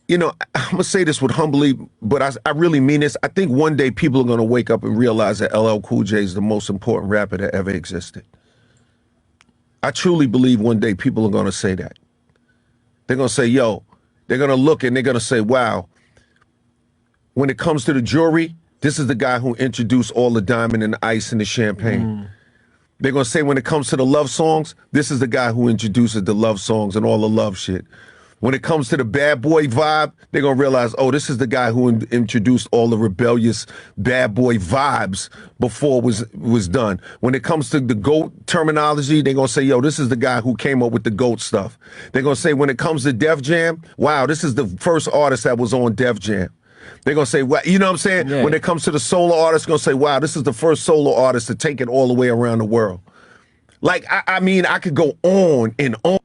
you know, I'm gonna say this with humbly, but I really mean this. I think one day people are gonna wake up and realize that LL Cool J is the most important rapper that ever existed. I truly believe one day people are gonna say that. They're gonna say, yo, they're gonna look and they're gonna say, wow, when it comes to the jewelry, this is the guy who introduced all the diamond and the ice and the champagne. They're gonna say when it comes to the love songs, this is the guy who introduces the love songs and all the love shit. When it comes to the bad boy vibe, they're gonna realize, oh, this is the guy who introduced all the rebellious bad boy vibes before it was done. When it comes to the GOAT terminology, they're gonna say, yo, this is the guy who came up with the GOAT stuff. They're gonna say when it comes to Def Jam, wow, this is the first artist that was on Def Jam. They're gonna say, well, you know what I'm saying? Yeah. When it comes to the solo artist, gonna say, wow, this is the first solo artist to take it all the way around the world. Like, I mean, I could go on and on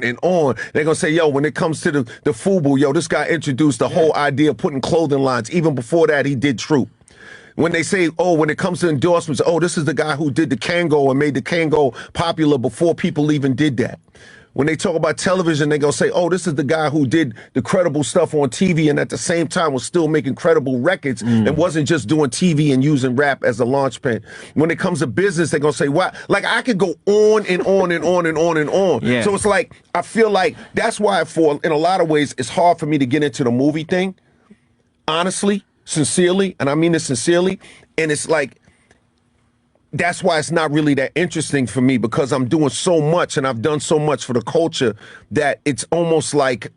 and on. They're gonna say, yo, when it comes to the FUBU, yo, this guy introduced the whole idea of putting clothing lines. Even before that, he did Troop. When they say, oh, when it comes to endorsements, oh, this is the guy who did the Kango and made the Kango popular before people even did that. When they talk about television, they're going to say, oh, this is the guy who did the credible stuff on TV and at the same time was still making credible records and wasn't just doing TV and using rap as a launch pad. When it comes to business, they're going to say, wow, like I could go on and on and on and on and on. Yeah. So it's like, I feel like that's why in a lot of ways, it's hard for me to get into the movie thing, honestly, sincerely, and I mean this sincerely. And it's like, that's why it's not really that interesting for me because I'm doing so much and I've done so much for the culture that it's almost like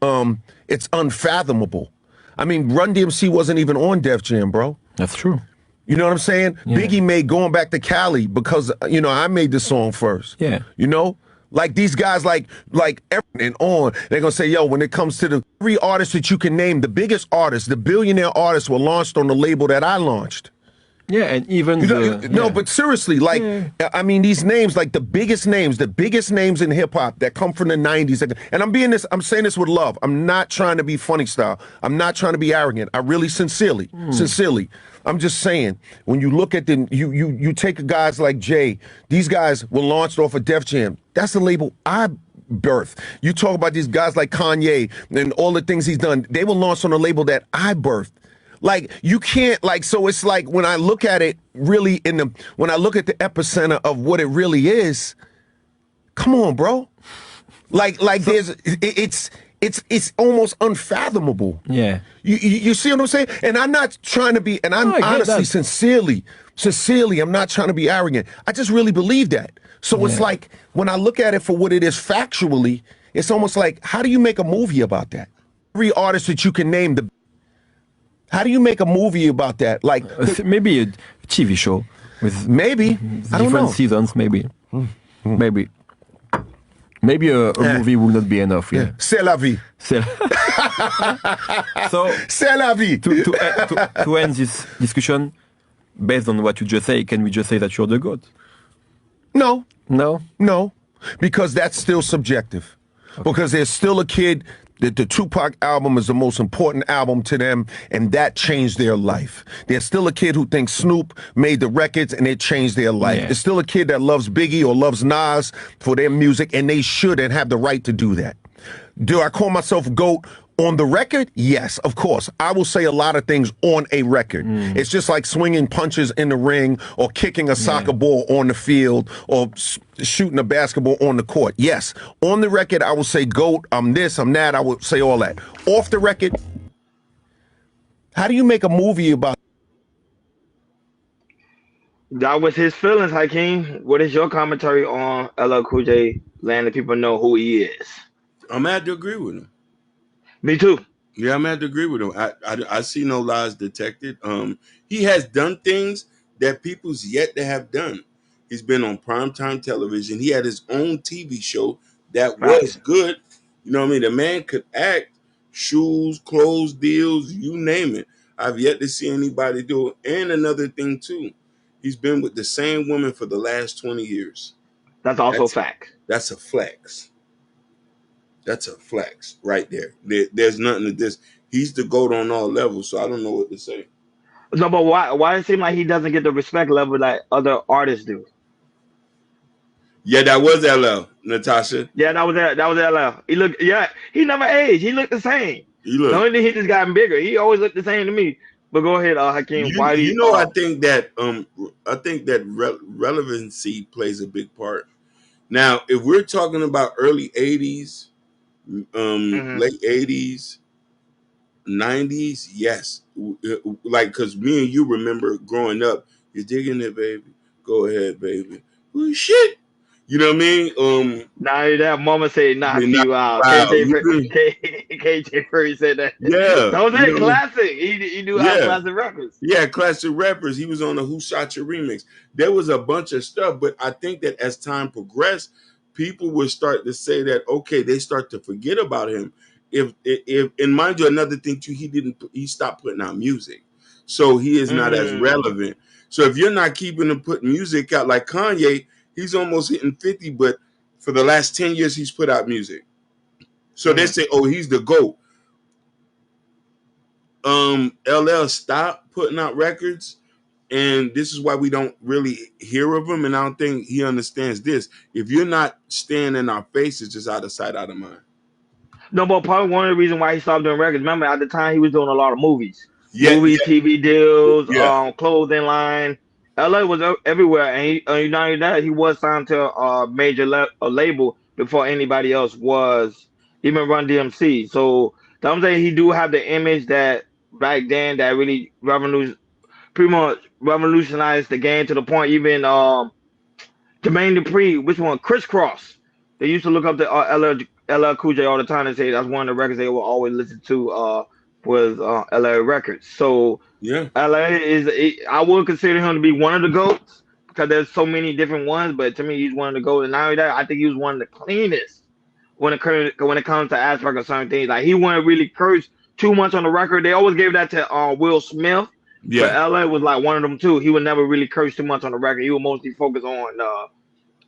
it's unfathomable. I mean, Run DMC wasn't even on Def Jam, bro. That's true. You know what I'm saying? Yeah. Biggie made Going Back to Cali because, you know, I made the song first. Yeah. You know? Like these guys like and on, they're going to say, yo, when it comes to the three artists that you can name, the biggest artists, the billionaire artists were launched on the label that I launched. Yeah, and even no, but seriously, like I mean, these names, like the biggest names in hip hop that come from the '90s, and I'm saying this with love. I'm not trying to be funny style. I'm not trying to be arrogant. I really sincerely, I'm just saying when you look at you take guys like Jay, these guys were launched off of Def Jam. That's the label I birthed. You talk about these guys like Kanye and all the things he's done. They were launched on a label that I birthed. Like you can't so it's like when I look at it really when I look at the epicenter of what it really is, come on, bro. Like it's almost unfathomable. Yeah. You see what I'm saying? And I'm not trying to be, and I'm honestly, sincerely, I'm not trying to be arrogant. I just really believe that. So it's like when I look at it for what it is factually, it's almost like, how do you make a movie about that? Every artist that you can name, how do you make a movie about that? Like maybe a TV show with maybe I don't know. Different seasons, maybe. Maybe a movie will not be enough. Yeah. C'est la vie. So c'est la vie. To end this discussion, based on what you just say, can we just say that you're the GOAT? No, because that's still subjective. Okay. Because there's still a kid that the Tupac album is the most important album to them, and that changed their life. There's still a kid who thinks Snoop made the records and it changed their life. Yeah. There's still a kid that loves Biggie or loves Nas for their music, and they should and have the right to do that. Do I call myself GOAT on the record? Yes, of course. I will say a lot of things on a record. It's just like swinging punches in the ring or kicking a soccer ball on the field or shooting a basketball on the court. Yes, on the record, I will say GOAT, I'm this, I'm that, I would say all that. Off the record, how do you make a movie about that? Was his feelings, Hakeem. What is your commentary on LL Cool J letting people know who he is? I'm gonna have to agree with him. Me too. Yeah, I'm gonna have to agree with him. I see no lies detected. He has done things that people's yet to have done. He's been on primetime television. He had his own TV show that was good. You know what I mean? The man could act, shoes, clothes deals, you name it. I've yet to see anybody do it. And another thing too, he's been with the same woman for the last 20 years. That's also a fact. That's a flex. That's a flex right there. There's nothing to this. He's the GOAT on all levels, so I don't know what to say. No, but why does it seem like he doesn't get the respect level that other artists do? Yeah, that was LL, Natasha. Yeah, that was LL. He looked, yeah, he never aged. He looked the same. You The look. only thing he just gotten bigger. He always looked the same to me. But go ahead, Hakeem. Why do You you, know, I think that relevancy plays a big part. Now, if we're talking about early '80s, mhm. late '80s, '90s, yes, like because me and you remember growing up. You're digging it, baby. Go ahead, baby. Well, shit. You know what I mean? Now that mama said They knock knock you out. you out. You feel- KJ Furry said that. Yeah, That was you a know what I mean? classic. He knew our Yeah. classic records. Yeah, classic rappers. He was on the Who Shot Your remix. There was a bunch of stuff, but I think that as time progressed, people would start to say that okay, they start to forget about him. If and mind you, another thing too, he stopped putting out music, so he is not as Mm, relevant. So if you're not keeping him putting music out like Kanye, he's almost hitting 50, but for the last 10 years he's put out music. So they mm. say, oh, he's the GOAT. LL stopped putting out records, and this is why we don't really hear of him. And I don't think he understands this. If you're not staying in our faces, just out of sight, out of mind. No, but probably one of the reasons why he stopped doing records. Remember, at the time he was doing a lot of Yeah, TV deals, yeah, clothing line. LA was everywhere, and not only that, he was signed to a major label before anybody else was, even Run DMC. So I'm saying he do have the image that back then that really pretty much revolutionized the game to the point even Jermaine Dupri, which one? Crisscross. They used to look up the LL Cool J all the time and say that's one of the records they will always listen to. Was LA Records. So yeah. LA I would consider him to be one of the goats because there's so many different ones. But to me, he's one of the goats. And not only that, I think he was one of the cleanest when it comes to aspect of certain things. Like he wouldn't really curse too much on the record. They always gave that to Will Smith. But Yeah. LA was like one of them too. He would never really curse too much on the record. He would mostly focus on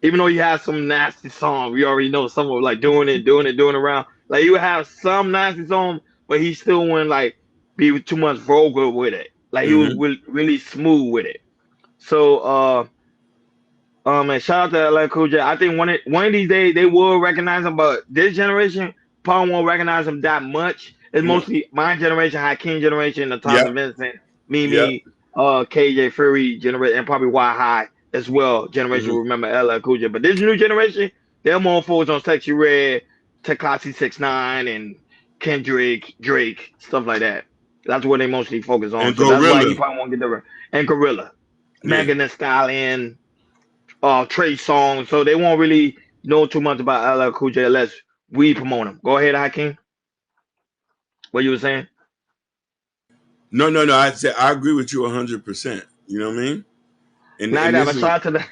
even though he has some nasty songs, we already know some of like doing it around. Like he would have some nasty songs, but he still wouldn't like be too much vulgar with it. Like he was Mm-hmm. really smooth with it. So and shout out to LL Cool J. I think one of these days they will recognize him, but this generation probably won't recognize him that much. It's No. mostly my generation, Hakeem generation, Natasha Yeah. Vincent, Yeah. Mimi, KJ Fury generation, and probably Y High as well. Generation Mm-hmm. will remember LL Cool J. But this new generation, they're more focused on Sexy Red, Tekashi 6ix9ine, and Kendrick, Drake, stuff like that. That's what they mostly focus on. And So that's why you Gorilla. probably won't get the and Gorilla, Yeah. Megan Thee Stallion, Trey Songz, so they won't really know too much about LL Cool J unless we promote him. Go ahead, Hakeem. What you were saying? No, no, no. I agree with you 100%. You know what I mean? Now And that, this but is shout out to the